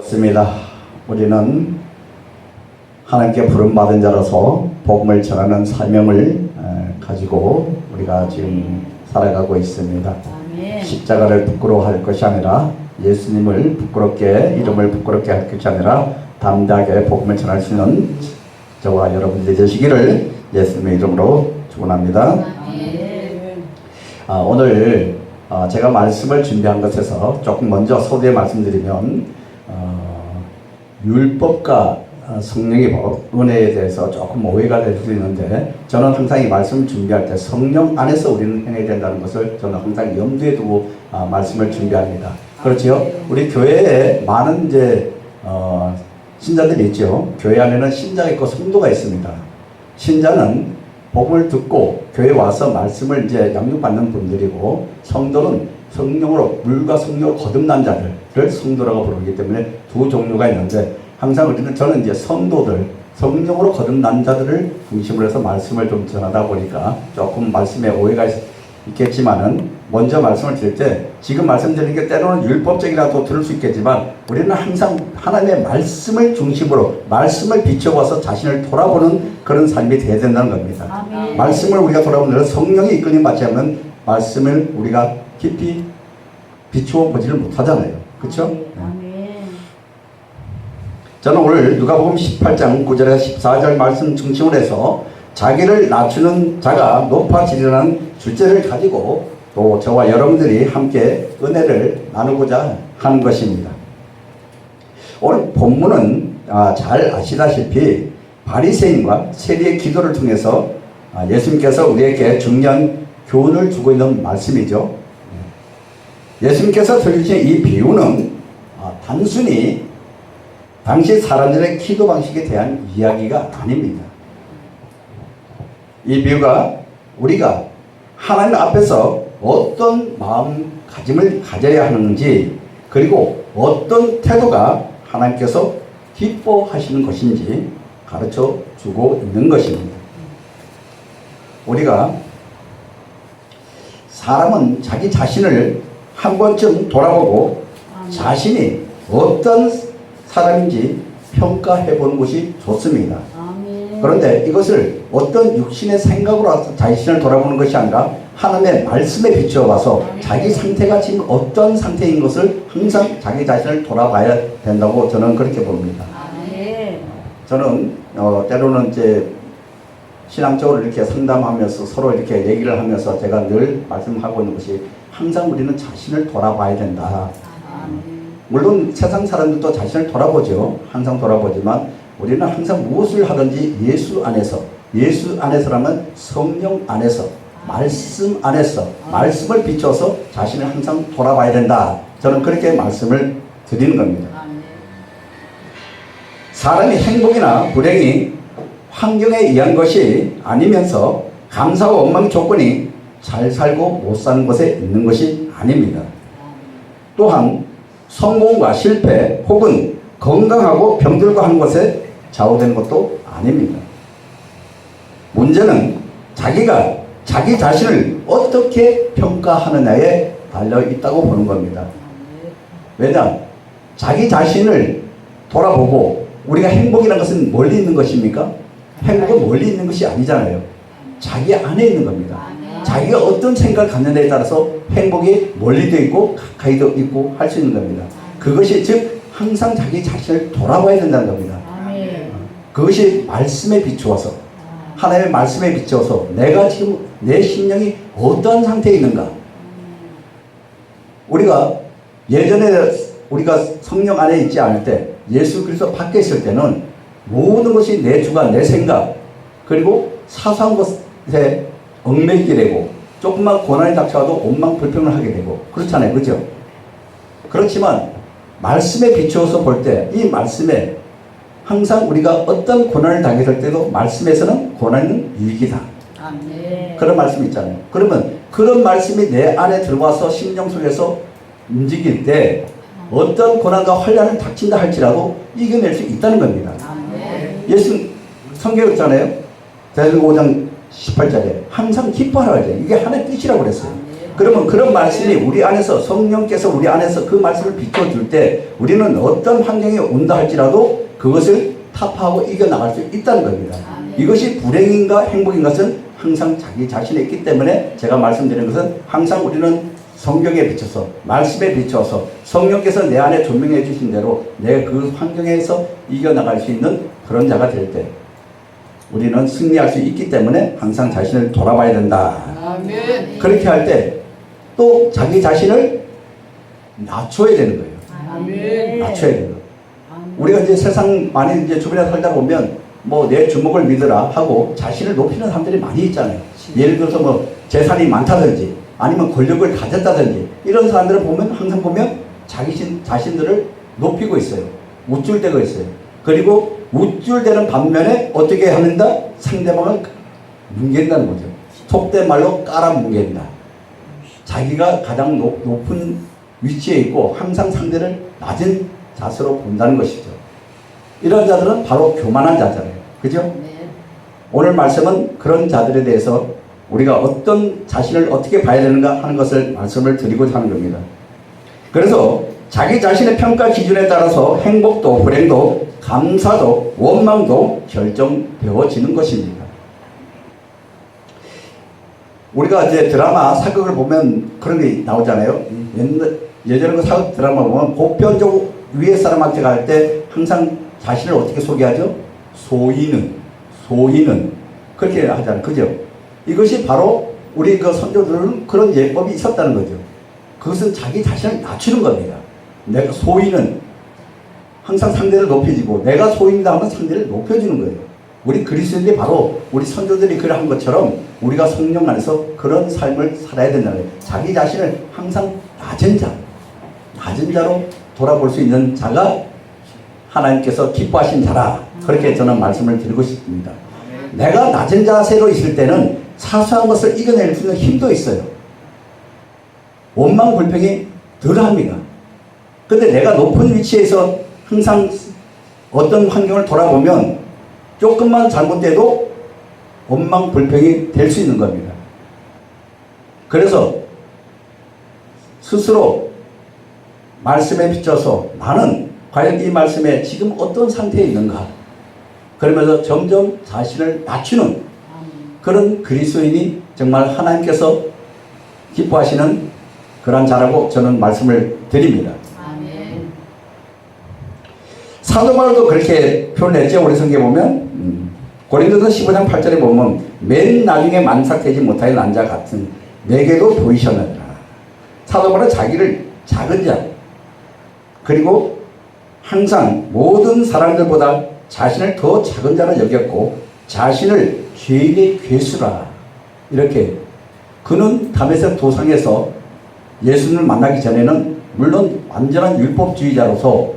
맞습니다. 우리는 하나님께 부름받은 자로서 복음을 전하는 사명을 가지고 우리가 지금 살아가고 있습니다. 아멘. 십자가를 부끄러워할 것이 아니라 예수님을 부끄럽게, 이름을 부끄럽게 할 것이 아니라 담대하게 복음을 전할 수 있는 저와 여러분들이 되시기를 예수님의 이름으로 축원합니다. 아멘. 오늘 제가 말씀을 준비한 것에서 조금 먼저 소두에 말씀드리면 율법과 성령의 법, 은혜에 대해서 조금 오해가 될 수 있는데, 저는 항상 이 말씀을 준비할 때 성령 안에서 우리는 행해야 된다는 것을 저는 항상 염두에 두고 말씀을 준비합니다. 그렇죠? 우리 교회에 많은 신자들이 있죠. 교회 안에는 신자가 있고 성도가 있습니다. 신자는 복음을 듣고 교회에 와서 말씀을 양육받는 분들이고, 성도는 성령으로, 물과 성령으로 거듭난 자들을 성도라고 부르기 때문에 두 종류가 있는데, 항상 저는 성도들, 성령으로 거듭난 자들을 중심으로 해서 말씀을 좀 전하다 보니까 조금 말씀에 오해가 있겠지만은, 먼저 말씀을 드릴 때, 지금 말씀드리는 게 때로는 율법적이라도 들을 수 있겠지만, 우리는 항상 하나님의 말씀을 중심으로, 말씀을 비춰봐서 자신을 돌아보는 그런 삶이 되어야 된다는 겁니다. 아멘. 말씀을 우리가 돌아보는 성령의 이끌림 받지 않으면 말씀을 우리가 깊이 비추어 보지를 못하잖아요. 그렇죠? 아멘. 저는 오늘 누가복음 18장 9절에서 14절 말씀 중심으로 해서 자기를 낮추는 자가 높아지려는 주제를 가지고 또 저와 여러분들이 함께 은혜를 나누고자 하는 것입니다. 오늘 본문은 잘 아시다시피 바리새인과 세리의 기도를 통해서 예수님께서 우리에게 중요한 교훈을 주고 있는 말씀이죠. 예수님께서 들으신 이 비유는 단순히 당시 사람들의 기도 방식에 대한 이야기가 아닙니다. 이 비유가 우리가 하나님 앞에서 어떤 마음가짐을 가져야 하는지, 그리고 어떤 태도가 하나님께서 기뻐하시는 것인지 가르쳐 주고 있는 것입니다. 우리가 사람은 자기 자신을 한 번쯤 돌아보고 자신이 어떤 사람인지 평가해 보는 것이 좋습니다. 아멘. 그런데 이것을 어떤 육신의 생각으로 자신을 돌아보는 것이 아니라 하나님의 말씀에 비추어 봐서 자기 상태가 지금 어떤 상태인 것을 항상 자기 자신을 돌아봐야 된다고 저는 그렇게 봅니다. 아멘. 저는 때로는 신앙적으로 이렇게 상담하면서 서로 이렇게 얘기를 하면서 제가 늘 말씀하고 있는 것이, 항상 우리는 자신을 돌아봐야 된다. 아멘. 물론 세상 사람들도 자신을 돌아보죠. 항상 돌아보지만 우리는 항상 무엇을 하든지 예수 안에서라면 성령 안에서, 말씀 안에서, 말씀을 비춰서 자신을 항상 돌아봐야 된다. 저는 그렇게 말씀을 드리는 겁니다. 아멘. 사람이 행복이나 불행이 환경에 의한 것이 아니면서 감사와 원망 조건이 잘 살고 못 사는 곳에 있는 것이 아닙니다. 또한 성공과 실패 혹은 건강하고 병들고 하는 것에 좌우되는 것도 아닙니다. 문제는 자기가 자기 자신을 어떻게 평가하느냐에 달려 있다고 보는 겁니다. 왜냐? 자기 자신을 돌아보고, 우리가 행복이라는 것은 멀리 있는 것입니까? 행복은 멀리 있는 것이 아니잖아요. 자기 안에 있는 겁니다. 자기가 어떤 생각을 갖느냐에 따라서 행복이 멀리도 있고 가까이도 있고 할 수 있는 겁니다. 그것이 즉 항상 자기 자신을 돌아봐야 된다는 겁니다. 아멘. 그것이 말씀에 비추어서, 하나님의 말씀에 비추어서 내가 지금 내 심령이 어떠한 상태에 있는가. 우리가 예전에 우리가 성령 안에 있지 않을 때, 예수 그리스도 밖에 있을 때는 모든 것이 내 주관, 내 생각, 그리고 사소한 것에 얽매이게 되고, 조금만 고난이 닥쳐도 원망 불평을 하게 되고 그렇잖아요. 그죠? 그렇지만 말씀에 비추어서 볼 때, 이 말씀에 항상 우리가 어떤 고난을 당했을 때도 말씀에서는 고난은 유익이다. 아멘. 그런 말씀이 있잖아요. 그러면 그런 말씀이 내 안에 들어와서 심령 속에서 움직일 때 어떤 고난과 환난을 닥친다 할지라도 이겨낼 수 있다는 겁니다. 아멘. 예수 성경에 있잖아요. 대전고 5장 18절에 항상 기뻐하라. 이게 하나님의 뜻이라고 그랬어요. 그러면 그런 말씀이 우리 안에서 성령께서 우리 안에서 그 말씀을 비춰줄 때 우리는 어떤 환경이 온다 할지라도 그것을 타파하고 이겨나갈 수 있다는 겁니다. 이것이 불행인가 행복인 것은 항상 자기 자신에 있기 때문에 제가 말씀드리는 것은 항상 우리는 성경에 비춰서 말씀에 비춰서 성령께서 내 안에 조명해 주신 대로 내 그 환경에서 이겨나갈 수 있는 그런 자가 될 때 우리는 승리할 수 있기 때문에 항상 자신을 돌아봐야 된다. 아멘. 그렇게 할 때 또 자기 자신을 낮춰야 되는 거예요. 아멘. 낮춰야 되는 거예요. 우리가 이제 세상 많이 이제 주변에 살다 보면 뭐 내 주먹을 믿으라 하고 자신을 높이는 사람들이 많이 있잖아요. 예를 들어서 뭐 재산이 많다든지 아니면 권력을 가졌다든지 이런 사람들을 보면 항상 보면 자신들을 높이고 있어요. 우쭐대고 있어요. 그리고 우쭐대는 반면에 어떻게 하는가? 상대방을 뭉갠다는 거죠. 속된 말로 깔아뭉갠다. 자기가 가장 높은 위치에 있고 항상 상대를 낮은 자세로 본다는 것이죠. 이런 자들은 바로 교만한 자잖아요. 그죠? 네. 오늘 말씀은 그런 자들에 대해서 우리가 어떤 자신을 어떻게 봐야 되는가 하는 것을 말씀을 드리고자 하는 겁니다. 그래서 자기 자신의 평가 기준에 따라서 행복도 불행도 감사도 원망도 결정되어지는 것입니다. 우리가 이제 드라마 사극을 보면 그런 게 나오잖아요. 예전에 그 사극 드라마 보면 보편적 위에 사람한테 갈 때 항상 자신을 어떻게 소개하죠? 소인은 그렇게 하잖아요. 그죠? 이것이 바로 우리 그 선조들은 그런 예법이 있었다는 거죠. 그것은 자기 자신을 낮추는 겁니다. 내가 소인은 항상 상대를 높여주고 내가 소인이다 하면 상대를 높여주는 거예요. 우리 그리스도인들이 바로 우리 선조들이 그런 것처럼 우리가 성령 안에서 그런 삶을 살아야 된다는 거예요. 자기 자신을 항상 낮은 자로 돌아볼 수 있는 자가 하나님께서 기뻐하신 자라. 그렇게 저는 말씀을 드리고 싶습니다. 내가 낮은 자세로 있을 때는 사소한 것을 이겨낼 수 있는 힘도 있어요. 원망 불평이 덜합니다. 근데 내가 높은 위치에서 항상 어떤 환경을 돌아보면 조금만 잘못돼도 원망 불평이 될 수 있는 겁니다. 그래서 스스로 말씀에 비춰서 나는 과연 이 말씀에 지금 어떤 상태에 있는가? 그러면서 점점 자신을 낮추는 그런 그리스도인이 정말 하나님께서 기뻐하시는 그런 자라고 저는 말씀을 드립니다. 아멘. 사도 바울도 그렇게 표현했죠. 우리 성경에 보면 고린도서 15장 8절에 보면 맨 나중에 만삭되지 못하여 난 자 같은 내게도 보이셨느니라. 사도 바울은 자기를 작은 자 그리고 항상 모든 사람들보다 자신을 더 작은 자로 여겼고 자신을 죄인의 괴수라 이렇게 그는 다메섹 도상에서 예수님을 만나기 전에는 물론 완전한 율법주의자로서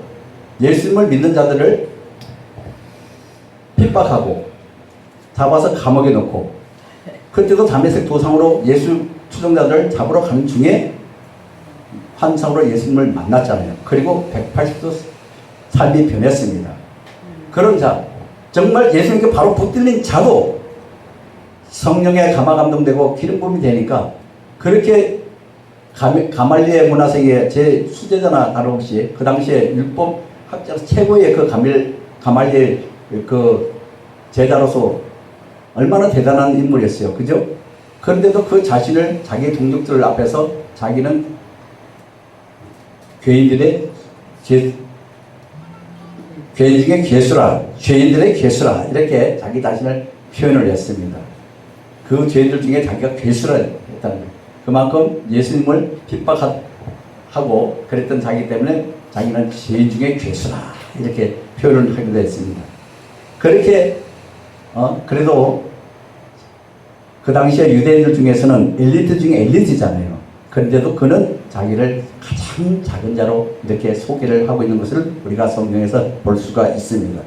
예수님을 믿는 자들을 핍박하고 잡아서 감옥에 넣고 그때도 다메섹 도상으로 예수 추종자들을 잡으러 가는 중에 환상으로 예수님을 만났잖아요. 그리고 180도 삶이 변했습니다. 그런 자 정말 예수님께 바로 붙들린 자도 성령의 감화 감동되고 기름 부음이 되니까 그렇게 가말리엘 문화세계의 제 수제자나 다름없이 그 당시에 율법 학자 최고의 그 가말리엘 그 제자로서 얼마나 대단한 인물이었어요. 그죠? 그런데도 그 자신을 자기 동족들 앞에서 자기는 죄인 중에 괴수라, 죄인들의 괴수라 이렇게 자기 자신을 표현을 했습니다. 그 죄인들 중에 자기가 괴수라 했다는 거예요. 그만큼 예수님을 핍박하고 그랬던 자기 때문에 자기는 죄인 중에 괴수라 이렇게 표현을 하기도 했습니다. 그렇게 그래도 그 당시에 유대인들 중에서는 엘리트 중에 엘리트잖아요. 그런데도 그는 자기를 가장 작은 자로 이렇게 소개를 하고 있는 것을 우리가 성경에서 볼 수가 있습니다.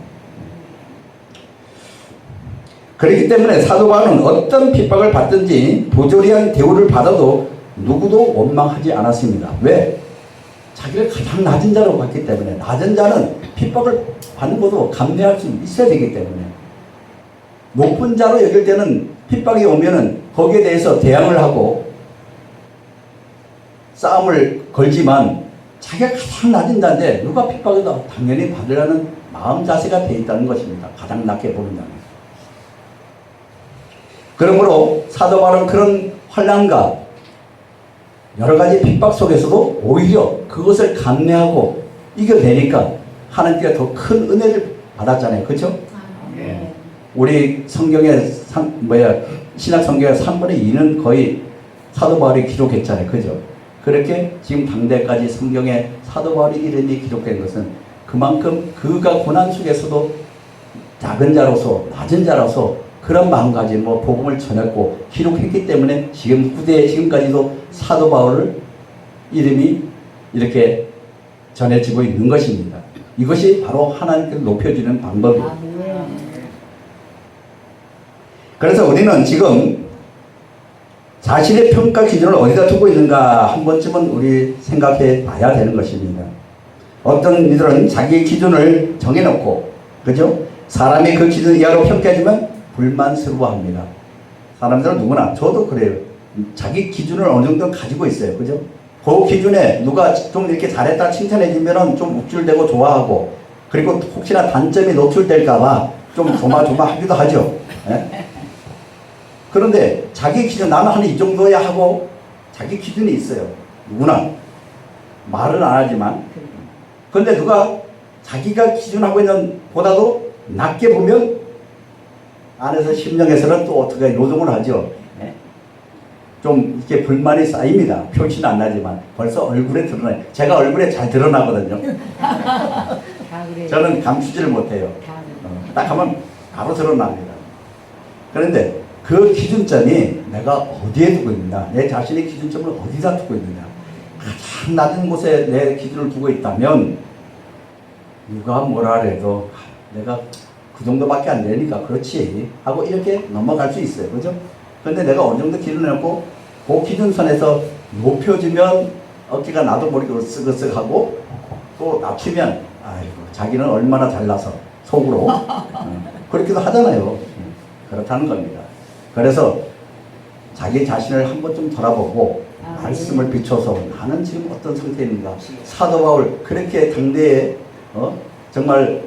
그렇기 때문에 사도 바울은 어떤 핍박을 받든지 부조리한 대우를 받아도 누구도 원망하지 않았습니다. 왜? 자기를 가장 낮은 자로 봤기 때문에 낮은 자는 핍박을 받는 것도 감내할 수 있어야 되기 때문에 높은 자로 여길 때는 핍박이 오면은 거기에 대해서 대항을 하고 싸움을 걸지만 자기가 가장 낮은 자인데 누가 핍박해도 당연히 받으려는 마음 자세가 돼 있다는 것입니다. 가장 낮게 보는 자는. 그러므로 사도 바울은 그런 환난과 여러 가지 핍박 속에서도 오히려 그것을 감내하고 이겨내니까 하나님께 더 큰 은혜를 받았잖아요. 그렇죠? 아멘. 우리 성경의 신약 성경의 3분의 2는 거의 사도 바울이 기록했잖아요. 그죠? 그렇게 지금 당대까지 성경에 사도 바울의 이름이 기록된 것은 그만큼 그가 고난 속에서도 작은 자로서 낮은 자로서 그런 마음가짐 복음을 전했고 기록했기 때문에 지금 후대에 지금까지도 사도 바울 이름이 이렇게 전해지고 있는 것입니다. 이것이 바로 하나님께서 높여주는 방법이에요. 아멘. 그래서 우리는 지금 자신의 평가 기준을 어디다 두고 있는가 한 번쯤은 우리 생각해 봐야 되는 것입니다. 어떤 이들은 자기 기준을 정해놓고, 그죠? 사람이 그 기준 이하로 평가해주면 불만스러워합니다. 사람들은 누구나, 저도 그래요. 자기 기준을 어느 정도 가지고 있어요. 그죠? 그 기준에 누가 좀 이렇게 잘했다 칭찬해주면 좀 욱줄대고 좋아하고, 그리고 혹시나 단점이 노출될까봐 좀 조마조마하기도 하죠. 예? 그런데 자기 기준, 나는 한 이 정도야 하고 자기 기준이 있어요. 누구나. 말은 안 하지만. 그런데 누가 자기가 기준하고 있는 보다도 낮게 보면 안에서 심령에서는 또 어떻게 노동을 하죠. 네? 좀 이렇게 불만이 쌓입니다. 표시는 안 나지만 벌써 얼굴에 드러나요. 제가 얼굴에 잘 드러나거든요. 다 그래요. 저는 감추지를 못해요. 다 그래요. 딱 하면 바로 드러납니다. 그런데 그 기준점이 내가 어디에 두고 있느냐, 내 자신의 기준점을 어디다 두고 있느냐, 가장 낮은 곳에 내 기준을 두고 있다면 누가 뭐라 해도 내가 그 정도밖에 안 되니까 그렇지 하고 이렇게 넘어갈 수 있어요. 그죠? 그런데 내가 어느 정도 기준을 놓고 그 기준선에서 높여주면 어깨가 나도 모르게 으쓱으쓱하고 또 낮추면 아이고 자기는 얼마나 잘나서 속으로 그렇게도 하잖아요. 그렇다는 겁니다. 그래서 자기 자신을 한번 좀 돌아보고 말씀을 비춰서 나는 지금 어떤 상태에 있는가. 사도 바울 그렇게 당대에 정말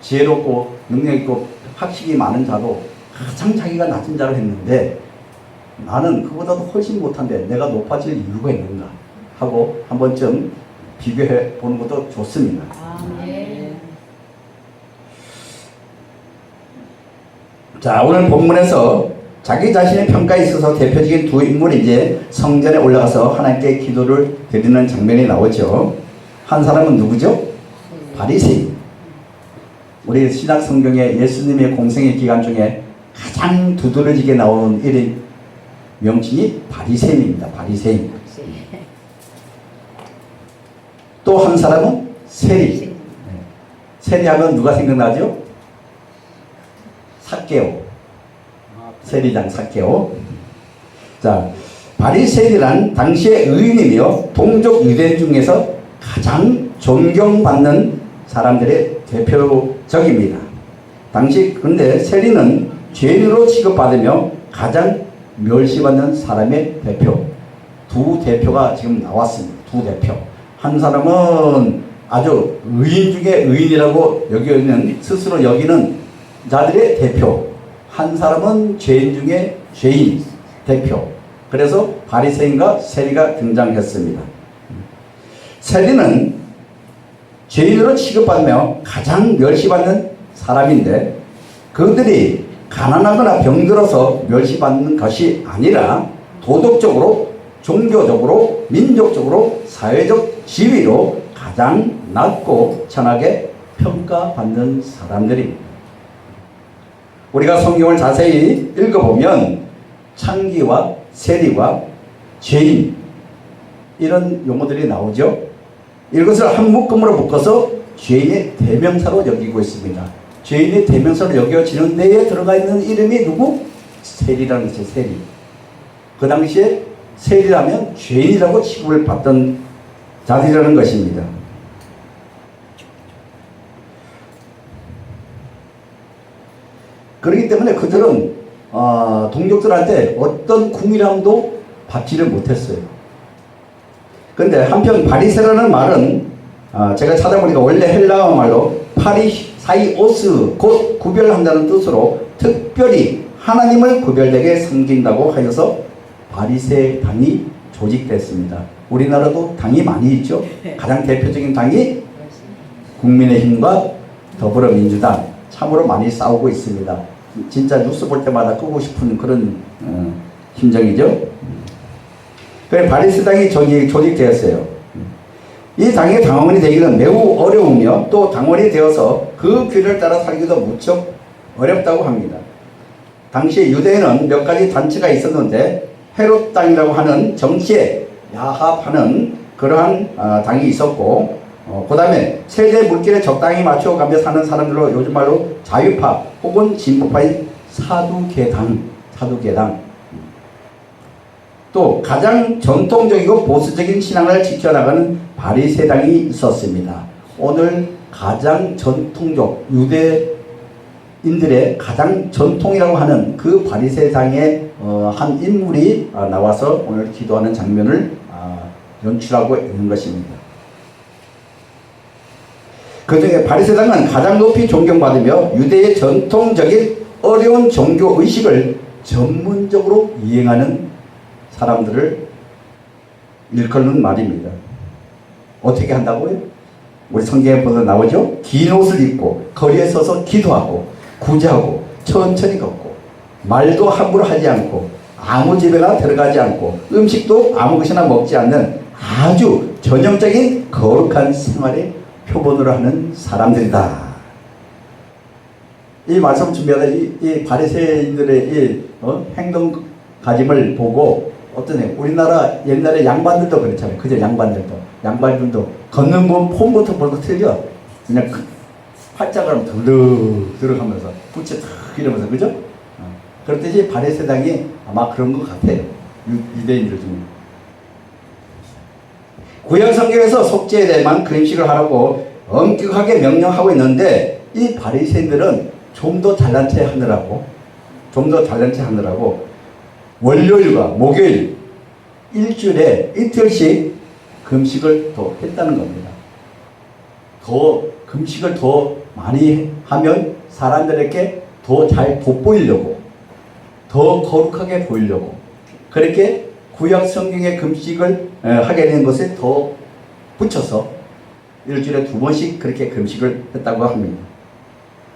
지혜롭고 능력있고 학식이 많은 자도 가장 자기가 낮은 자를 했는데 나는 그보다도 훨씬 못한데 내가 높아질 이유가 있는가 하고 한 번쯤 비교해 보는 것도 좋습니다. 아멘. 자, 오늘 본문에서 자기 자신의 평가에 있어서 대표적인 두 인물이 이제 성전에 올라가서 하나님께 기도를 드리는 장면이 나오죠. 한 사람은 누구죠? 바리새인. 우리 신약 성경에 예수님의 공생의 기간 중에 가장 두드러지게 나오는 이름 명칭이 바리새인입니다. 바리새인. 또 한 사람은 세리. 세리하면 누가 생각나죠? 삭개오. 세리장 삭개오. 자, 바리새인이란 당시의 의인이며 동족 유대인 중에서 가장 존경받는 사람들의 대표적입니다. 당시 근데 세리는 죄인으로 취급받으며 가장 멸시받는 사람의 대표. 두 대표가 지금 나왔습니다. 두 대표. 한 사람은 아주 의인 중에 의인이라고 여기는 스스로 여기는 자들의 대표. 한 사람은 죄인 중에 죄인 대표. 그래서 바리새인과 세리가 등장했습니다. 세리는 죄인으로 취급받으며 가장 멸시받는 사람인데 그들이 가난하거나 병들어서 멸시받는 것이 아니라 도덕적으로, 종교적으로, 민족적으로, 사회적 지위로 가장 낮고 천하게 평가받는 사람들입니다. 우리가 성경을 자세히 읽어보면 창기와 세리와 죄인 이런 용어들이 나오죠. 이것을 한 묶음으로 묶어서 죄인의 대명사로 여기고 있습니다. 죄인의 대명사로 여겨지는 데에 들어가 있는 이름이 누구? 세리라는 것이죠. 세리. 그 당시에 세리라면 죄인이라고 취급을 받던 자들이라는 것입니다. 그렇기 때문에 그들은 동족들한테 어떤 궁이람도 받지를 못했어요. 근데 한편 바리새라는 말은 제가 찾아보니까 원래 헬라어 말로 파리사이오스 곧 구별한다는 뜻으로 특별히 하나님을 구별되게 섬긴다고 하여서 바리새 당이 조직됐습니다. 우리나라도 당이 많이 있죠. 가장 대표적인 당이 국민의힘과 더불어민주당, 참으로 많이 싸우고 있습니다. 진짜 뉴스 볼 때마다 끄고 싶은 그런 심정이죠. 그래 바리새 당이 조직되었어요. 이 당의 당원이 되기는 매우 어려우며 또 당원이 되어서 그 길을 따라 살기도 무척 어렵다고 합니다. 당시 유대에는 몇 가지 단체가 있었는데 헤롯 당이라고 하는 정치에 야합하는 그러한 당이 있었고, 그 다음에 세대 물길에 적당히 맞춰가며 사는 사람들로 요즘 말로 자유파 혹은 진보파인 사두개당, 또 가장 전통적이고 보수적인 신앙을 지켜나가는 바리새당이 있었습니다. 오늘 가장 전통적 유대인들의 가장 전통이라고 하는 그 바리새당의 한 인물이 나와서 오늘 기도하는 장면을 연출하고 있는 것입니다. 그 중에 바리새당은 가장 높이 존경받으며 유대의 전통적인 어려운 종교 의식을 전문적으로 이행하는 사람들을 일컫는 말입니다. 어떻게 한다고요? 우리 성경에 보면 나오죠? 긴 옷을 입고 거리에 서서 기도하고 구제하고 천천히 걷고 말도 함부로 하지 않고 아무 집에나 들어가지 않고 음식도 아무 것이나 먹지 않는 아주 전형적인 거룩한 생활의 표본으로 하는 사람들이다. 이 말씀 준비하다 이 바리새인들의 이 행동가짐을 보고 어떠냐, 우리나라 옛날에 양반들도 그렇잖아요. 그죠? 양반들도 걷는 폼부터 벌써 틀려. 그냥 팔자가름 드르륵 하면서 부채 탁 이러면서, 그죠? 그렇듯이 바리새당이 아마 그런 것 같아요. 유대인들 중에. 구약 성경에서 속죄에 대해만 금식을 하라고 엄격하게 명령하고 있는데 이 바리새인들은 좀 더 잘난 체 하느라고 월요일과 목요일 일주일에 이틀씩 금식을 더 했다는 겁니다. 금식을 더 많이 하면 사람들에게 더 잘 돋보이려고, 더 거룩하게 보이려고, 그렇게 구약 성경의 금식을 하게 된 것에 더 붙여서 일주일에 2번씩 그렇게 금식을 했다고 합니다.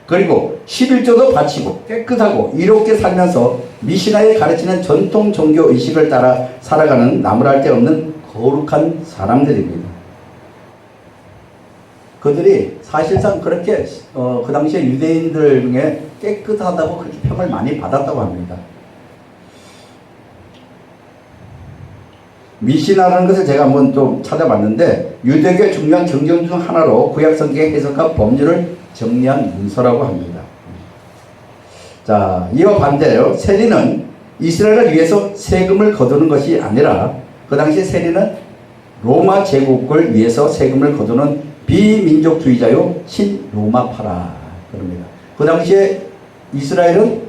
그리고 11조도 바치고 깨끗하고 이롭게 살면서 미시나에 가르치는 전통 종교 의식을 따라 살아가는 나무랄 데 없는 거룩한 사람들입니다. 그들이 사실상 그렇게 그 당시에 유대인들 중에 깨끗하다고 그렇게 평을 많이 받았다고 합니다. 미시나라는 것을 제가 한번 좀 찾아봤는데 유대교의 중요한 경전 중 하나로 구약 성경의 해석과 법률을 정리한 문서라고 합니다. 자, 이와 반대로 세리는 이스라엘을 위해서 세금을 거두는 것이 아니라 그 당시 세리는 로마 제국을 위해서 세금을 거두는 비민족주의자요 신로마파라 그럽니다. 그 당시에 이스라엘은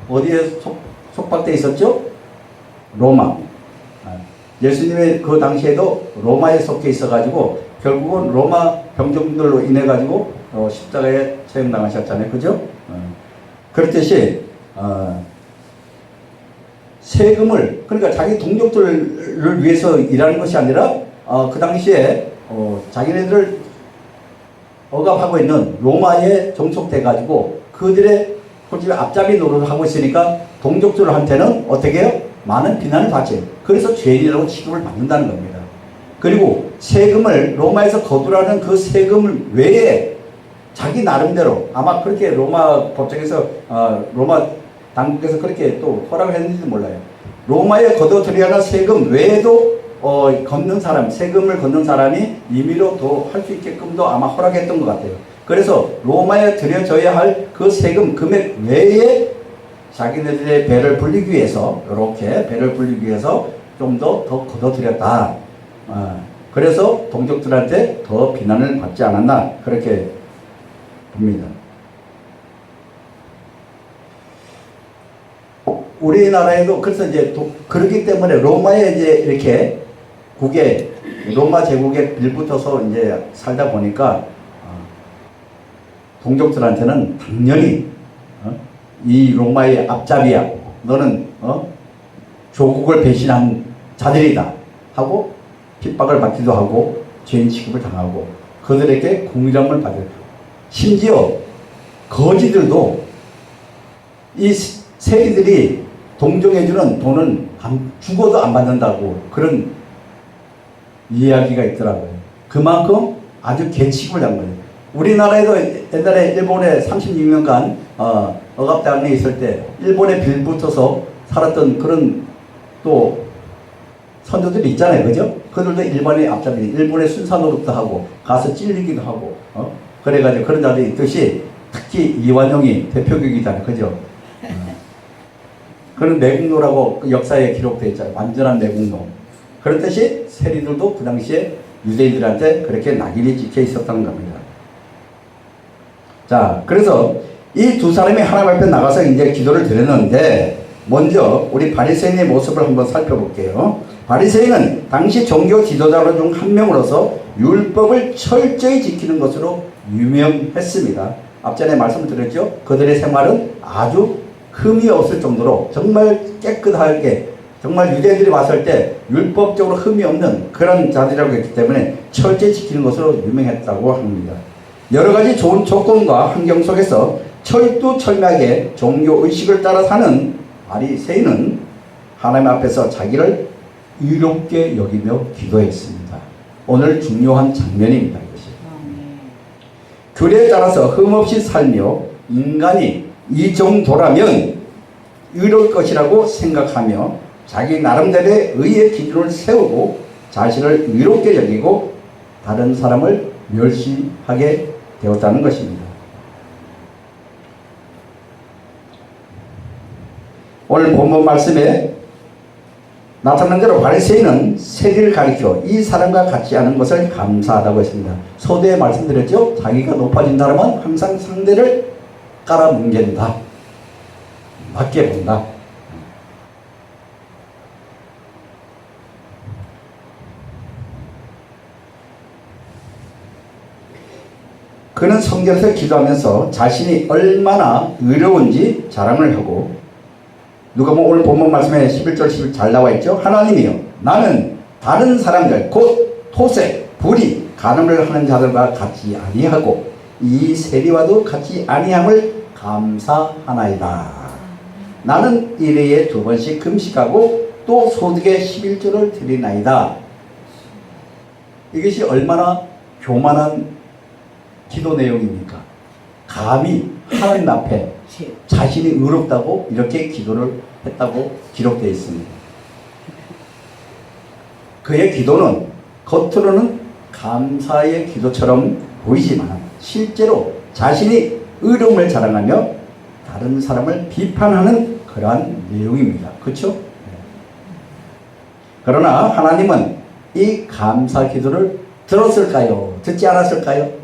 어디에 속박되어 있었죠? 로마. 예수님의 그 당시에도 로마에 속해 있어가지고 결국은 로마 병정들로 인해 가지고 십자가에 처형당하셨잖아요, 그죠? 그렇듯이 세금을, 그러니까 자기 동족들을 위해서 일하는 것이 아니라 그 당시에 자기네들을 억압하고 있는 로마에 종속돼 가지고 그들의 솔직히 앞잡이 노릇을 하고 있으니까 동족들한테는 어떻게 해요? 많은 비난을 받죠. 그래서 죄인이라고 취급을 받는다는 겁니다. 그리고 세금을 로마에서 거두라는 그 세금을 외에 자기 나름대로 아마 그렇게 로마 법정에서 로마 당국에서 그렇게 또 허락을 했는지도 몰라요. 로마에 거둬들여야 하는 세금 외에도 걷는 사람, 세금을 걷는 사람이 임의로 더 할 수 있게끔도 아마 허락했던 것 같아요. 그래서 로마에 들여져야 할 그 세금 금액 외에 자기네들의 배를 불리기 위해서 이렇게 배를 불리기 위해서 좀 더 걷어들였다. 그래서 동족들한테 더 비난을 받지 않았나 그렇게 봅니다. 우리나라에도 그래서 이제 그렇기 때문에 로마에 이제 이렇게 국에 로마 제국에 빌붙어서 이제 살다 보니까 동족들한테는 당연히 이 로마의 앞잡이야. 너는 조국을 배신한 자들이다 하고 핍박을 받기도 하고 죄인 취급을 당하고 그들에게 공의감을 받을. 심지어 거지들도 이 세리들이 동정해주는 돈은 죽어도 안 받는다고 그런 이야기가 있더라고요. 그만큼 아주 개취급을 한 거예요. 우리나라에도 옛날에 일본에 36년간 억압당에 있을 때 일본에 빌붙어서 살았던 그런 또 선조들이 있잖아요. 그죠? 그들도 일본의 앞잡이, 일본의 순사 노릇도 하고 가서 찔리기도 하고 그래가지고 그런 자들이 있듯이 특히 이완용이 대표격이잖아요. 그죠? 그런 매국노라고 그 역사에 기록되어 있잖아요. 완전한 매국노. 그렇듯이 세리들도 그 당시에 유대인들한테 그렇게 낙인이 찍혀 있었던 겁니다. 자, 그래서 이 두 사람이 하나님 앞에 나가서 이제 기도를 드렸는데 먼저 우리 바리새인의 모습을 한번 살펴볼게요. 바리새인은 당시 종교 지도자로 중 한 명으로서 율법을 철저히 지키는 것으로 유명했습니다. 앞전에 말씀을 드렸죠. 그들의 생활은 아주 흠이 없을 정도로 정말 깨끗하게 정말 유대인들이 봤을 때 율법적으로 흠이 없는 그런 자들이라고 했기 때문에 철저히 지키는 것으로 유명했다고 합니다. 여러 가지 좋은 조건과 환경 속에서 철두철미하게 종교의식을 따라 사는 바리새인은 하나님 앞에서 자기를 의롭게 여기며 기도했습니다. 오늘 중요한 장면입니다. 이것이. 규례에 따라서 흠없이 살며 인간이 이 정도라면 의로울 것이라고 생각하며 자기 나름대로의 의의 기준을 세우고 자신을 의롭게 여기고 다른 사람을 멸시하게 되었다는 것입니다. 오늘 본문 말씀에 나타난 대로 바리새인은 세리를 가리켜 이 사람과 같지 않은 것을 감사하다고 했습니다. 서두에 말씀드렸죠. 자기가 높아진 사람은 항상 상대를 깔아뭉갠다. 낮게 본다. 그는 성전에서 기도하면서 자신이 얼마나 의로운지 자랑을 하고 누가 뭐 오늘 본문 말씀에 11절 11 잘 나와 있죠. 하나님이여 나는 다른 사람들 곧 토색, 불의, 간음을 하는 자들과 같지 아니하고 이 세리와도 같지 아니함을 감사하나이다. 나는 일회에 2번씩 금식하고 또 소득의 11조를 드리나이다. 이것이 얼마나 교만한 기도 내용입니까? 감히 하나님 앞에 자신이 의롭다고 이렇게 기도를 했다고 기록되어 있습니다. 그의 기도는 겉으로는 감사의 기도처럼 보이지만 실제로 자신이 의로움을 자랑하며 다른 사람을 비판하는 그러한 내용입니다. 그렇죠? 그러나 하나님은 이 감사 기도를 들었을까요? 듣지 않았을까요?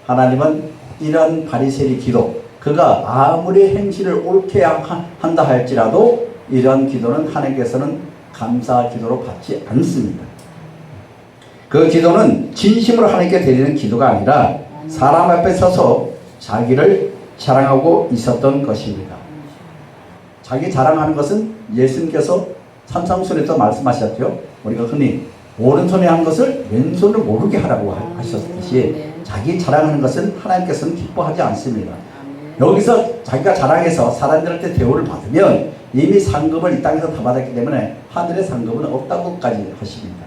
하나님은 이런 바리새인의 기도, 그가 아무리 행실을 옳게 한다 할지라도 이런 기도는 하나님께서는 감사 기도로 받지 않습니다. 그 기도는 진심으로 하나님께 드리는 기도가 아니라 사람 앞에 서서 자기를 자랑하고 있었던 것입니다. 자기 자랑하는 것은 예수님께서 산상수에서 말씀하셨죠. 우리가 흔히 오른손에 한 것을 왼손을 모르게 하라고 하셨듯이 자기 자랑하는 것은 하나님께서는 기뻐하지 않습니다. 여기서 자기가 자랑해서 사람들한테 대우를 받으면 이미 상급을 이 땅에서 다 받았기 때문에 하늘의 상급은 없다고까지 하십니다.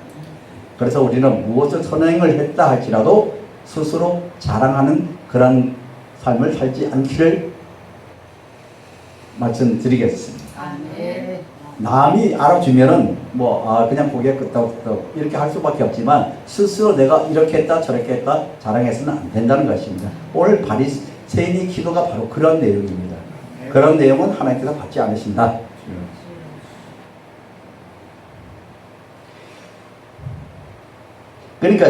그래서 우리는 무엇을 선행을 했다 할지라도 스스로 자랑하는 그런 삶을 살지 않기를 말씀드리겠습니다. 남이 알아주면은 그냥 고개 끄덕끄덕 이렇게 할 수밖에 없지만 스스로 내가 이렇게 했다 저렇게 했다 자랑해서는 안 된다는 것입니다. 오늘 바리새인의 기도가 바로 그런 내용입니다. 그런 내용은 하나님께서 받지 않으신다. 그러니까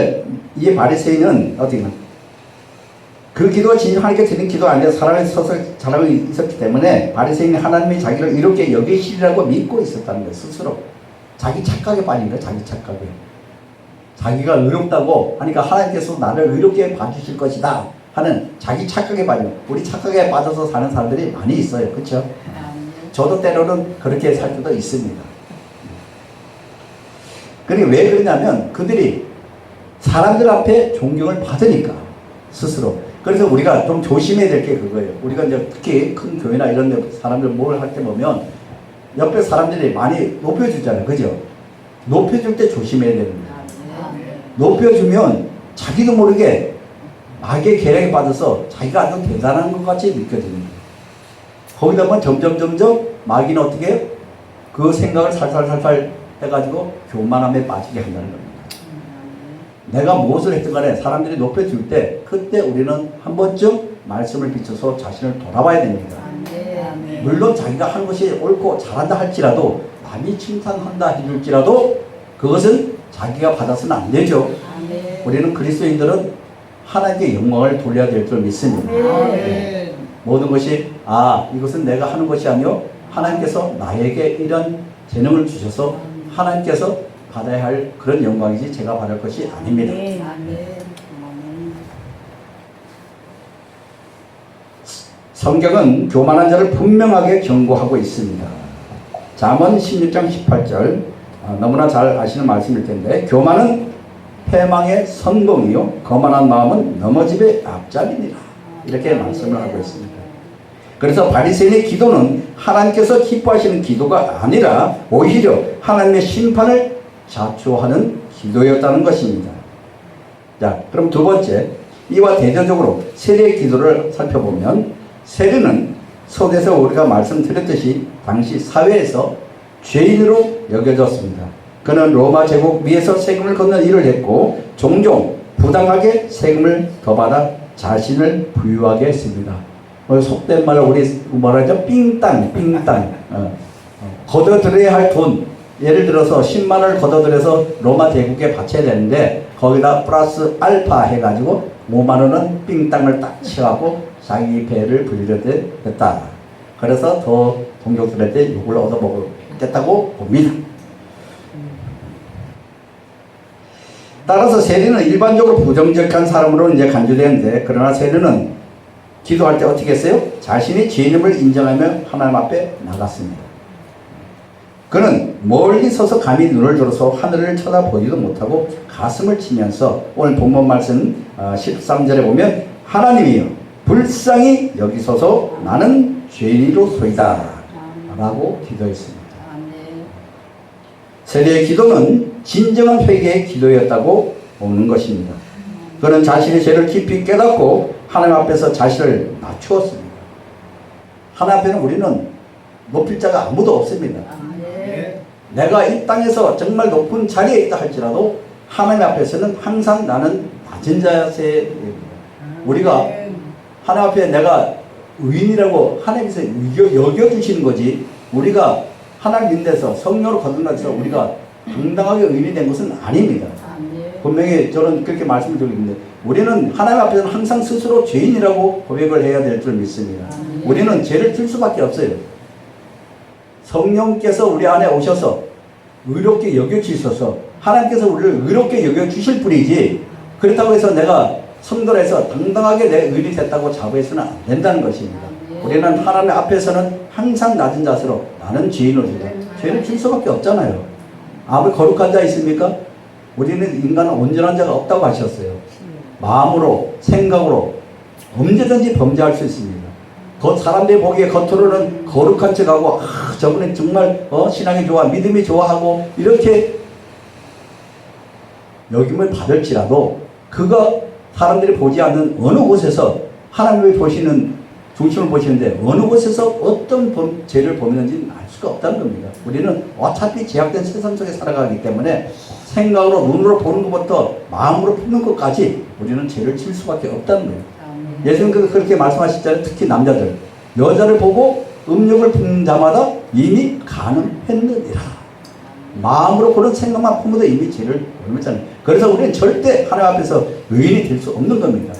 이 바리새인은 어떻게 그 기도가 진짜 하나님께 드린 기도가 아니라 사람의 서서 자랑이 있었기 때문에 바리새인이 하나님이 자기를 이렇게 여기시리라고 믿고 있었다는 거예요. 스스로 자기 착각에 빠진 거예요. 자기 착각에. 자기가 의롭다고 하니까 하나님께서 나를 의롭게 봐주실 것이다 하는 자기 착각에 빠져. 우리 착각에 빠져서 사는 사람들이 많이 있어요. 그렇죠? 저도 때로는 그렇게 살 때도 있습니다. 그게 왜 그러냐면 그들이 사람들 앞에 존경을 받으니까 스스로. 그래서 우리가 좀 조심해야 될 게 그거예요. 우리가 이제 특히 큰 교회나 이런 데 사람들 뭘 할 때 보면 옆에 사람들이 많이 높여주잖아요. 그죠? 높여줄 때 조심해야 됩니다. 높여주면 자기도 모르게 마귀의 계략에 빠져서 자기가 아주 대단한 것 같이 느껴집니다. 거기다 보면 점점 마귀는 어떻게 해요? 그 생각을 살살 해가지고 교만함에 빠지게 한다는 겁니다. 내가 무엇을 했든 간에 사람들이 높여줄 때 그때 우리는 한 번쯤 말씀을 비춰서 자신을 돌아봐야 됩니다. 물론 자기가 하는 것이 옳고 잘한다 할지라도 남이 칭찬한다 해줄지라도 그것은 자기가 받아서는 안 되죠. 우리는 그리스도인들은 하나님께 영광을 돌려야 될 줄 믿습니다. 아멘. 모든 것이 이것은 내가 하는 것이 아니요 하나님께서 나에게 이런 재능을 주셔서 하나님께서 받아야 할 그런 영광이지 제가 받을 것이 아닙니다. 성경은 교만한 자를 분명하게 경고하고 있습니다. 잠언 16장 18절 너무나 잘 아시는 말씀일 텐데 교만은 패망의 선봉이요 거만한 마음은 넘어짐의 앞잡이니라 이렇게 말씀을 하고 있습니다. 그래서 바리새인의 기도는 하나님께서 기뻐하시는 기도가 아니라 오히려 하나님의 심판을 자초하는 기도였다는 것입니다. 자, 그럼 두 번째, 이와 대조적으로 세리의 기도를 살펴보면 세리는 서두에서 우리가 말씀드렸듯이 당시 사회에서 죄인으로 여겨졌습니다. 그는 로마 제국 위에서 세금을 걷는 일을 했고 종종 부당하게 세금을 더 받아 자신을 부유하게 했습니다. 속된 말로 우리 뭐라죠? 삥땅. 걷어들여야 할 돈. 예를 들어서 10만 원을 걷어들여서 로마 대국에 바쳐야 되는데 거기다 플러스 알파 해가지고 5만 원은 삥땅을 딱 치갖고 자기 배를 불려댔다. 그래서 더 동족들한테 욕을 얻어먹었다고 봅니다. 따라서 세리는 일반적으로 부정적한 사람으로 이제 간주되는데 그러나 세리는 기도할 때 어떻게 했어요? 자신이 죄인임을 인정하며 하나님 앞에 나갔습니다. 그는 멀리 서서 감히 눈을 들어서 하늘을 쳐다보지도 못하고 가슴을 치면서 오늘 본문 말씀 13절에 보면 하나님이여 불쌍히 여기소서 나는 죄인이로소이다 라고 기도했습니다. 세리의 기도는 진정한 회개의 기도였다고 보는 것입니다. 그는 자신의 죄를 깊이 깨닫고 하나님 앞에서 자신을 낮추었습니다. 하나님 앞에는 우리는 높일 자가 아무도 없습니다. 내가 이 땅에서 정말 높은 자리에 있다 할지라도 하나님 앞에서는 항상 나는 낮은 자세입니다. 우리가 하나님 앞에 내가 의인이라고 하나님께서 여겨주시는 거지 우리가 하나님 인데서 성령으로 거듭나서 우리가 당당하게 의인이 된 것은 아닙니다. 분명히 저는 그렇게 말씀을 드리고 있는데 우리는 하나님 앞에서는 항상 스스로 죄인이라고 고백을 해야 될 줄 믿습니다. 우리는 죄를 질 수밖에 없어요. 성령께서 우리 안에 오셔서 의롭게 여겨주셔서 하나님께서 우리를 의롭게 여겨주실 뿐이지 그렇다고 해서 내가 성도에서 당당하게 내 의인이 됐다고 자부해서는 안 된다는 것입니다. 우리는 하나님 앞에서는 항상 낮은 자세로 나는 죄인으로다. 죄를 질 수밖에 없잖아요. 아무리 거룩한 자 있습니까? 우리는 인간은 온전한 자가 없다고 하셨어요. 마음으로 생각으로 언제든지 범죄할 수 있습니다. 사람들이 보기에 겉으로는 거룩한 척하고 저분은 정말 신앙이 좋아 믿음이 좋아하고 이렇게 여김을 받을지라도 그가 사람들이 보지 않는 어느 곳에서 하나님이 보시는 중심을 보시는데 어느 곳에서 어떤 죄를 범했는지 알 수가 없다는 겁니다. 우리는 어차피 제약된 세상 속에 살아가기 때문에 생각으로 눈으로 보는 것부터 마음으로 푸는 것까지 우리는 죄를 질 수밖에 없다는 거예요. 예수님께서 그렇게 말씀하시잖아요. 특히 남자들 여자를 보고 음욕을 품는 자마다 이미 가늠했느니라. 마음으로 그런 생각만 품어도 이미 죄를 범했잖아요. 그래서 우리는 절대 하나님 앞에서 의인이 될 수 없는 겁니다.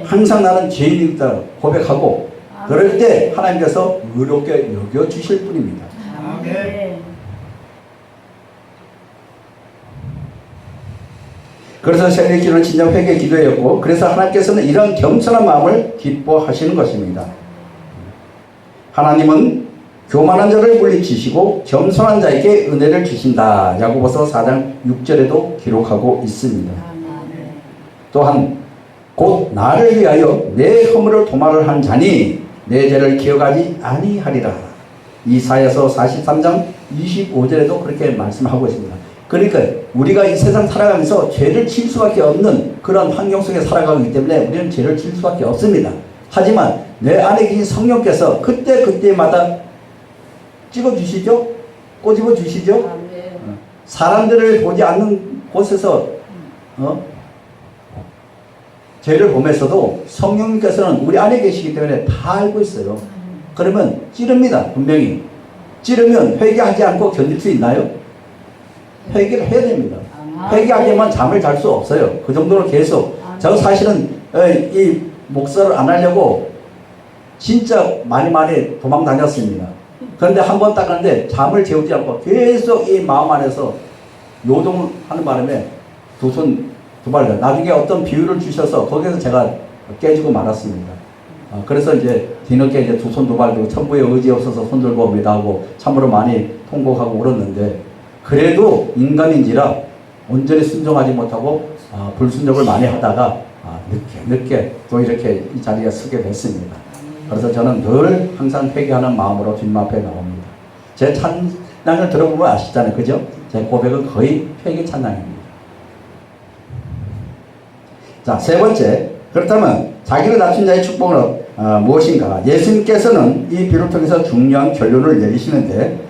항상 나는 죄인이다 고백하고 그럴 때 하나님께서 의롭게 여겨주실 뿐입니다. 그래서 세례 기도는 진정 회개 기도였고, 그래서 하나님께서는 이런 겸손한 마음을 기뻐하시는 것입니다. 하나님은 교만한 자를 물리치시고 겸손한 자에게 은혜를 주신다. 야고보서 4장 6절에도 기록하고 있습니다. 또한 곧 나를 위하여 내 허물을 도말을 한 자니 내 죄를 기억하지 아니하리라. 이사야서 43장 25절에도 그렇게 말씀하고 있습니다. 그러니까 우리가 이 세상 살아가면서 죄를 칠 수밖에 없는 그런 환경 속에 살아가기 때문에 우리는 죄를 칠 수밖에 없습니다. 하지만 내 안에 계신 성령께서 그때마다 찍어주시죠? 꼬집어 주시죠? 사람들을 보지 않는 곳에서 죄를 보면서도 성령님께서는 우리 안에 계시기 때문에 다 알고 있어요. 그러면 찌릅니다. 분명히. 찌르면 회개하지 않고 견딜 수 있나요? 회개를 해야 됩니다. 회개하기만 잠을 잘 수 없어요. 그 정도로 계속. 저 사실은 이 목사를 안 하려고 진짜 많이 도망 다녔습니다. 그런데 한 번 딱 하는데 잠을 재우지 않고 계속 이 마음 안에서 요동을 하는 바람에 두 손 두 발, 나중에 어떤 비유를 주셔서 거기서 제가 깨지고 말았습니다. 그래서 이제 뒤늦게 이제 두 손 두 발 들고 천부에 의지 없어서 손 들고 옵니다 하고 참으로 많이 통곡하고 울었는데, 그래도 인간인지라 온전히 순종하지 못하고 불순종을 많이 하다가 늦게 또 이렇게 이 자리에 서게 됐습니다. 그래서 저는 늘 항상 회개하는 마음으로 주님 앞에 나옵니다. 제 찬양을 들어보면 아시잖아요. 그죠? 제 고백은 거의 회개 찬양입니다. 자, 세 번째. 그렇다면 자기를 낮춘 자의 축복은 무엇인가? 예수님께서는 이 비유를 통해서 중요한 결론을 내리시는데,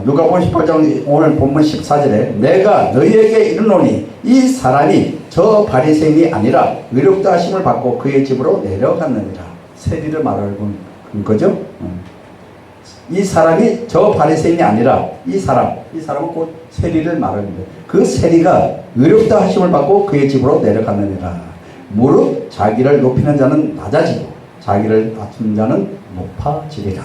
누가복음 18장 오늘 본문 14절에 내가 너희에게 이르노니 이 사람이 저 바리새인이 아니라 의롭다 하심을 받고 그의 집으로 내려갔느니라. 세리를 말하는 거죠. 이 사람이 저 바리새인이 아니라 이 사람은 곧 세리를 말합니다. 그 세리가 의롭다 하심을 받고 그의 집으로 내려갔느니라. 무릇 자기를 높이는 자는 낮아지고 자기를 낮춘 자는 높아지리라.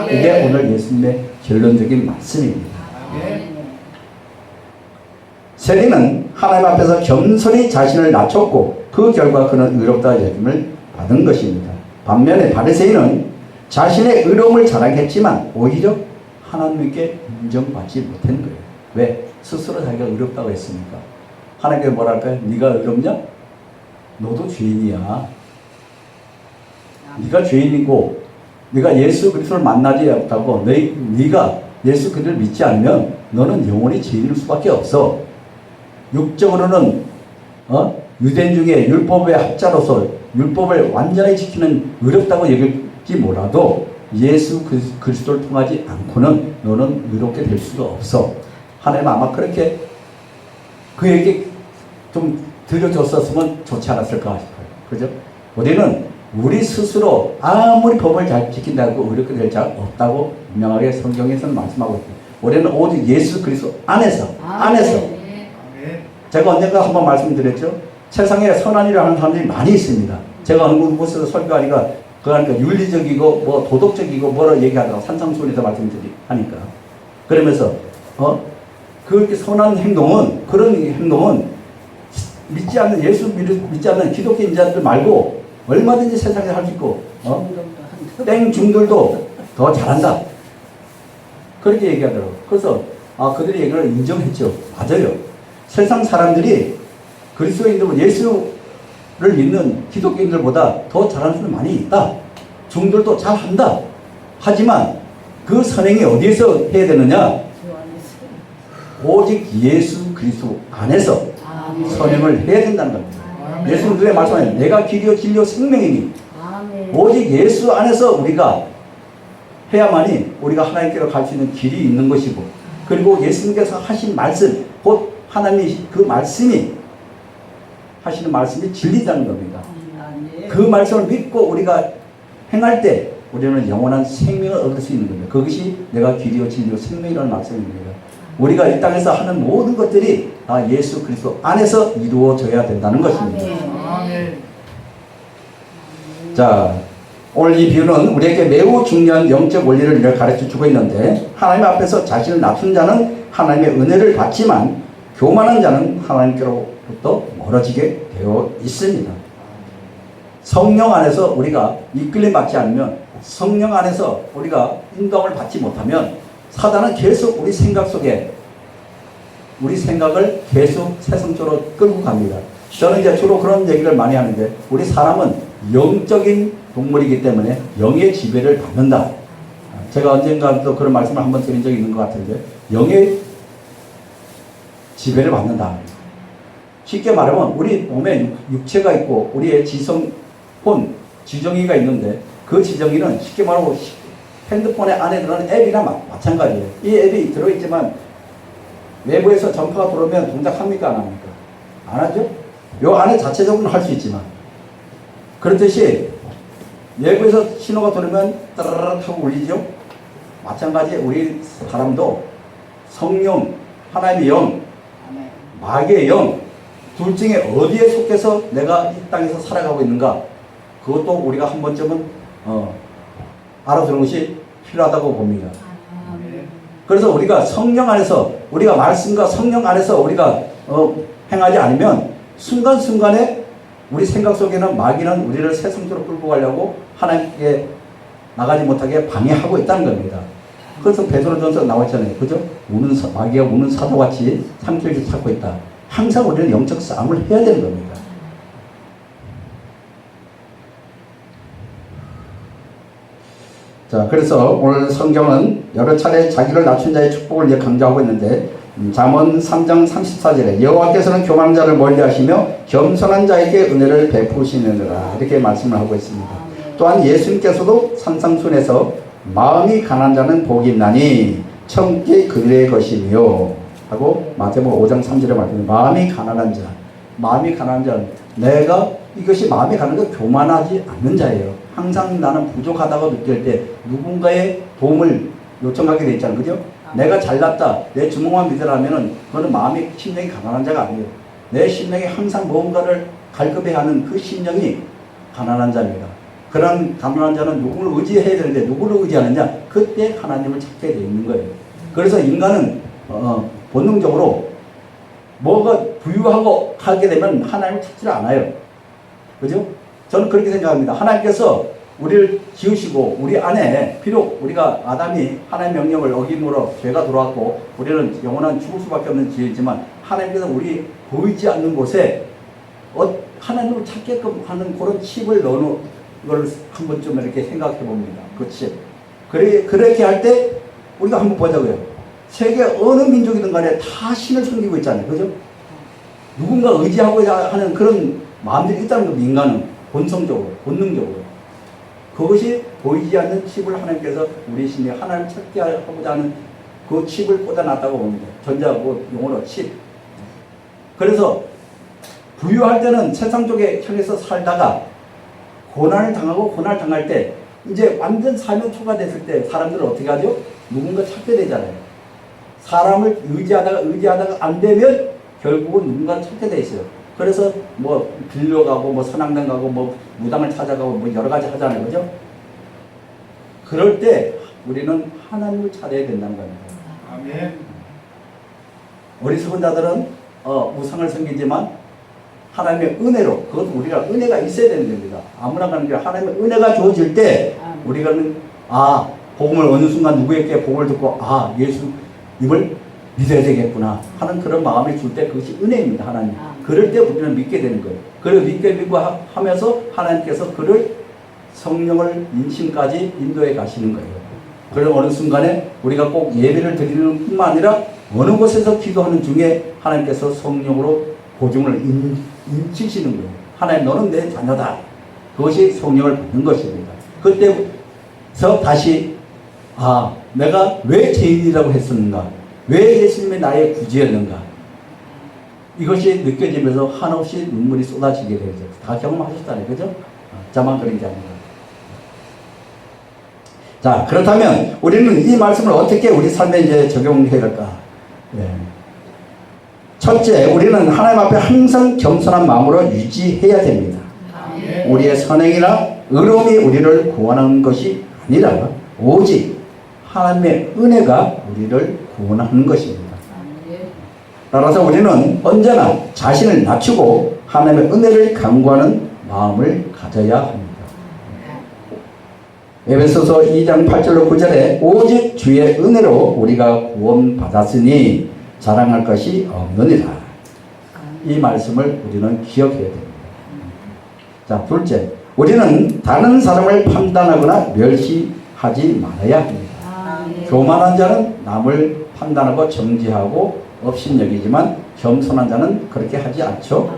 이게 오늘 예수님의 결론적인 말씀입니다. 세리는 하나님 앞에서 겸손히 자신을 낮췄고 그 결과 그는 의롭다 여김을 받은 것입니다. 반면에 바리새인은 자신의 의로움을 자랑했지만 오히려 하나님께 인정받지 못한 거예요. 왜? 스스로 자기가 의롭다고 했으니까. 하나님께 뭐라 할까요? 네가 의롭냐? 너도 죄인이야. 네가 죄인이고 네가 예수 그리스도를 만나지 못하고 네가 예수 그리스도를 믿지 않으면 너는 영원히 죄인일 수밖에 없어. 육적으로는 유대인 중에 율법의 학자로서 율법을 완전히 지키는 의롭다고 여길지 몰라도 예수 그리스도를 통하지 않고는 너는 의롭게 될 수가 없어. 하나님은 아마 그렇게 그에게 좀 들려줬었으면 좋지 않았을까 싶어요. 그죠? 우리는 우리 스스로 아무리 법을 잘 지킨다고 의롭게 될 자 없다고 분명하게 성경에서는 말씀하고 있습니다. 우리는 오직 예수 그리스도 안에서 제가 언젠가 한번 말씀드렸죠. 세상에 선한 일을 하는 사람들이 많이 있습니다. 제가 어느 곳에서 설교하니까 그러니까 윤리적이고 뭐 도덕적이고 뭐라 얘기하다가 산상수훈에서 말씀드리니까 그러면서 그렇게 선한 행동은 그런 행동은 믿지 않는 예수 믿지 않는 기독교인자들 말고 얼마든지 세상에 할 수 있고 땡중들도 더 잘한다. 그렇게 얘기하더라고요. 그래서 그들의 얘기를 인정했죠. 맞아요. 세상 사람들이 그리스도인들 예수를 믿는 기독교인들보다 더 잘하는 사람이 많이 있다. 중들도 잘한다. 하지만 그 선행이 어디에서 해야 되느냐? 오직 예수 그리스도 안에서 선행을 해야 된다는 겁니다. 예수님의 말씀에 내가 길이요 진리요 생명이니 오직 예수 안에서 우리가 해야만이 우리가 하나님께로 갈 수 있는 길이 있는 것이고, 그리고 예수님께서 하신 말씀 곧 하나님이 그 말씀이 하시는 말씀이 진리라는 겁니다. 그 말씀을 믿고 우리가 행할 때 우리는 영원한 생명을 얻을 수 있는 겁니다. 그것이 내가 길이요 진리요 생명이라는 말씀입니다. 우리가 이 땅에서 하는 모든 것들이 다 예수 그리스도 안에서 이루어져야 된다는 것입니다. 자, 오늘 이 비유는 우리에게 매우 중요한 영적 원리를 가르쳐주고 있는데, 하나님 앞에서 자신을 낮춘 자는 하나님의 은혜를 받지만 교만한 자는 하나님께로부터 벌어지게 되어 있습니다. 성령 안에서 우리가 이끌림 받지 않으면, 성령 안에서 우리가 인도함을 받지 못하면 사단은 계속 우리 생각 속에 우리 생각을 계속 세상적으로 끌고 갑니다. 저는 이제 주로 그런 얘기를 많이 하는데, 우리 사람은 영적인 동물이기 때문에 영의 지배를 받는다. 제가 언젠가도 그런 말씀을 한번 드린 적이 있는 것 같은데, 영의 지배를 받는다. 쉽게 말하면 우리 몸에 육체가 있고 우리의 지성, 혼, 지정의가 있는데, 그 지정의는 쉽게 말하고 핸드폰에 안에 들어가는 앱이나 마찬가지예요. 이 앱이 들어있지만 외부에서 전파가 들어오면 동작합니까? 안 합니까? 안 하죠? 요 안에 자체적으로는 할 수 있지만, 그렇듯이 외부에서 신호가 들어오면 따라락 하고 울리죠? 마찬가지 우리 사람도 성령, 하나님의 영, 마귀의 영, 둘 중에 어디에 속해서 내가 이 땅에서 살아가고 있는가, 그것도 우리가 한 번쯤은 알아두는 것이 필요하다고 봅니다. 그래서 우리가 성령 안에서, 우리가 말씀과 성령 안에서 우리가 행하지 않으면 순간순간에 우리 생각 속에는 마귀는 우리를 세상적으로 끌고 가려고 하나님께 나가지 못하게 방해하고 있다는 겁니다. 그래서 베드로전서 나왔잖아요. 그죠? 마귀가 우는 사도같이 삼킬을 찾고 있다. 항상 우리는 영적 싸움을 해야 되는 겁니다. 자, 그래서 오늘 성경은 여러 차례 자기를 낮춘 자의 축복을 이제 강조하고 있는데, 잠언 3장 34절에 여호와께서는 교만한 자를 멀리하시며 겸손한 자에게 은혜를 베푸시느니라, 이렇게 말씀을 하고 있습니다. 또한 예수님께서도 산상순에서 마음이 가난한 자는 복이 있나니 천국이 그들의 것이며 하고, 마태복음 5장 3절에 말합니다. 마음이 가난한 자, 마음이 가난한 자는, 내가 이것이 마음이 가난한 건 교만하지 않는 자예요. 항상 나는 부족하다고 느낄 때 누군가의 도움을 요청하게 돼 있잖아요. 그죠? 내가 잘났다, 내 주먹만 믿으라면은 그거는 마음이, 심령이 가난한 자가 아니에요. 내 심령이 항상 무언가를 갈급해야 하는 그 심령이 가난한 자입니다. 그런 가난한 자는 누구를 의지해야 되는데, 누구를 의지하느냐? 그때 하나님을 찾게 돼 있는 거예요. 그래서 인간은 본능적으로 뭐가 부유하고 하게 되면 하나님을 찾지 않아요. 그죠? 저는 그렇게 생각합니다. 하나님께서 우리를 지으시고 우리 안에, 비록 우리가 아담이 하나님의 명령을 어김으로 죄가 들어왔고 우리는 영원한 죽을 수밖에 없는 죄이지만, 하나님께서 우리 보이지 않는 곳에 하나님을 찾게끔 하는 그런 칩을 넣어놓은 걸 한 번쯤 이렇게 생각해 봅니다. 그 칩. 그렇게 할 때 우리가 한번 보자고요. 세계 어느 민족이든 간에 다 신을 섬기고 있잖아요. 그죠? 누군가 의지하고자 하는 그런 마음들이 있다는 겁니다. 인간은 본성적으로, 본능적으로. 그것이 보이지 않는 칩을 하나님께서 우리 심리에 하나님 찾게 하고자 하는 그 칩을 꽂아놨다고 봅니다. 전자, 용어로 칩. 그래서 부유할 때는 세상 쪽에 향해서 살다가 고난을 당할 때, 이제 완전 삶의 초과됐을 때 사람들은 어떻게 하죠? 누군가 찾게 되잖아요. 사람을 의지하다가 안 되면 결국은 누군가를 찾게 돼 있어요. 그래서 뭐 빌려가고 뭐 선악당 가고 뭐 무당을 찾아가고 뭐 여러 가지 하잖아요. 그죠? 그럴 때 우리는 하나님을 찾아야 된다는 겁니다. 아멘. 어리석은 자들은 우상을 섬기지만 하나님의 은혜로, 그것도 우리가 은혜가 있어야 되는 겁니다. 아무나 가는 게 아니라 하나님의 은혜가 주어질 때 우리가는 복음을 어느 순간 누구에게 복음을 듣고 예수님을 믿어야 되겠구나 하는 그런 마음을 줄 때 그것이 은혜입니다. 하나님. 그럴 때 우리는 믿게 되는 거예요. 그걸 믿고 하면서 하나님께서 그를 성령을 인심까지 인도해 가시는 거예요. 그래서 어느 순간에 우리가 꼭 예배를 드리는 뿐만 아니라 어느 곳에서 기도하는 중에 하나님께서 성령으로 고중을 인치시는 거예요. 하나님, 너는 내 자녀다. 그것이 성령을 받는 것입니다. 그때서 다시 내가 왜 죄인이라고 했었는가, 왜 예수님이 나의 구주였는가, 이것이 느껴지면서 한없이 눈물이 쏟아지게 되죠. 다 경험하셨잖아요. 그죠? 저만 그런 게 아닙니다. 자, 그렇다면 우리는 이 말씀을 어떻게 우리 삶에 이제 적용해야 될까? 첫째, 우리는 하나님 앞에 항상 겸손한 마음으로 유지해야 됩니다. 우리의 선행이나 의로움이 우리를 구원하는 것이 아니라 오직 하나님의 은혜가 우리를 구원하는 것입니다. 따라서 우리는 언제나 자신을 낮추고 하나님의 은혜를 간구하는 마음을 가져야 합니다. 에베소서 2장 8절로 9절에 오직 주의 은혜로 우리가 구원받았으니 자랑할 것이 없느니라. 이 말씀을 우리는 기억해야 됩니다. 자, 둘째, 우리는 다른 사람을 판단하거나 멸시하지 말아야 합니다. 교만한 자는 남을 판단하고 정죄하고 업신여기지만 겸손한 자는 그렇게 하지 않죠.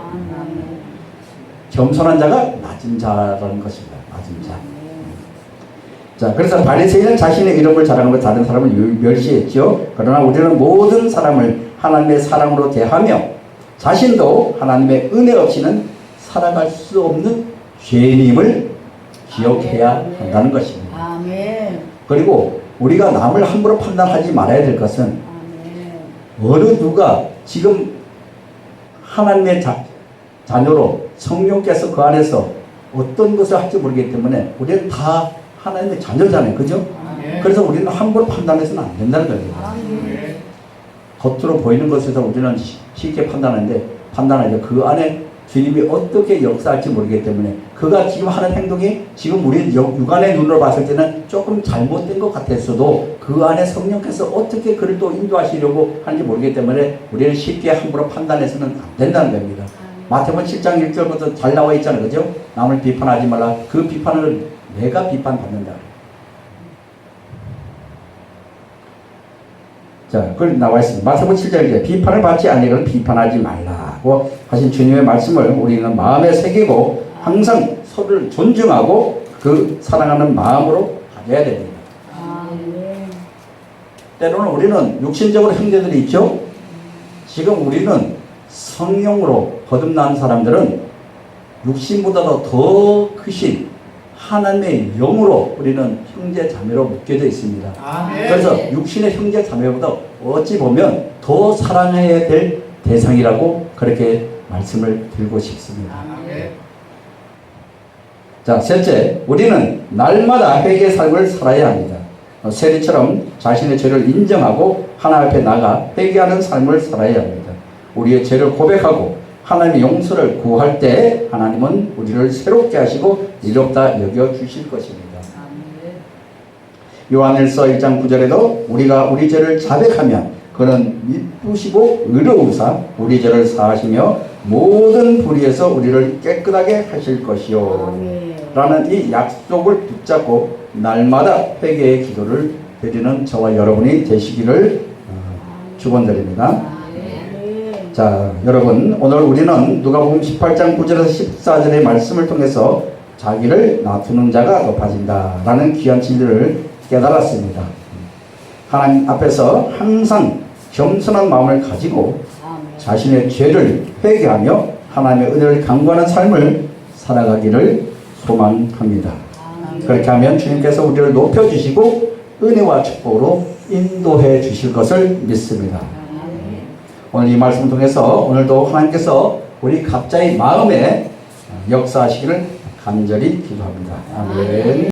겸손한 자가 낮은 자라는 것입니다. 낮은 자. 자, 그래서 바리새인은 자신의 이름을 자랑하고 다른 사람을 멸시했죠. 그러나 우리는 모든 사람을 하나님의 사랑으로 대하며 자신도 하나님의 은혜 없이는 살아갈 수 없는 죄인임을 기억해야 한다는 것입니다. 아멘. 그리고 우리가 남을 함부로 판단하지 말아야 될 것은 아멘. 어느 누가 지금 하나님의 자녀로 성령께서 그 안에서 어떤 것을 할지 모르기 때문에 우리는 다 하나님의 자녀잖아요. 그죠? 아멘. 그래서 우리는 함부로 판단해서는 안 된다는 겁니다. 아멘. 겉으로 보이는 것에서 우리는 쉽게 판단하는데 판단하죠. 그 안에 주님이 어떻게 역사할지 모르기 때문에 그가 지금 하는 행동이 지금 우리 육안의 눈으로 봤을 때는 조금 잘못된 것 같았어도 그 안에 성령께서 어떻게 그를 또 인도하시려고 하는지 모르기 때문에 우리는 쉽게 함부로 판단해서는 안 된다는 겁니다. 마태복음 7장 1절부터 잘 나와 있잖아요. 그죠? 남을 비판하지 말라. 그 비판을 내가 비판받는다. 자, 그 나와 있습니다. 마태복음 7장에 비판을 받지 아니하거든 비판하지 말라고 하신 주님의 말씀을 우리는 마음에 새기고 항상 서로를 존중하고 그 사랑하는 마음으로 가져야 됩니다. 아멘. 때로는 우리는 육신적으로 형제들이 있죠. 지금 우리는 성령으로 거듭난 사람들은 육신보다도 더 크신 하나님의 영으로 우리는 형제 자매로 묶여져 있습니다. 아멘. 그래서 육신의 형제 자매보다 어찌 보면 더 사랑해야 될 대상이라고 그렇게 말씀을 드리고 싶습니다. 아멘. 자, 셋째, 우리는 날마다 회개의 삶을 살아야 합니다. 세리처럼 자신의 죄를 인정하고 하나님 앞에 나가 회개하는 삶을 살아야 합니다. 우리의 죄를 고백하고 하나님의 용서를 구할 때 하나님은 우리를 새롭게 하시고 이롭다 여겨 주실 것입니다. 요한일서 1장 9절에도 우리가 우리 죄를 자백하면 그는 미쁘시고 의로우사 우리 죄를 사하시며 모든 불의에서 우리를 깨끗하게 하실 것이요 라는 이 약속을 붙잡고 날마다 회개의 기도를 드리는 저와 여러분이 되시기를 축원드립니다. 자, 여러분, 오늘 우리는 누가복음 18장 9절에서 14절의 말씀을 통해서 자기를 놔두는 자가 높아진다 라는 귀한 진리를 깨달았습니다. 하나님 앞에서 항상 겸손한 마음을 가지고 자신의 죄를 회개하며 하나님의 은혜를 간구하는 삶을 살아가기를 소망합니다. 그렇게 하면 주님께서 우리를 높여주시고 은혜와 축복으로 인도해 주실 것을 믿습니다. 오늘 이 말씀을 통해서 오늘도 하나님께서 우리 각자의 마음에 역사하시기를 간절히 기도합니다. 아멘.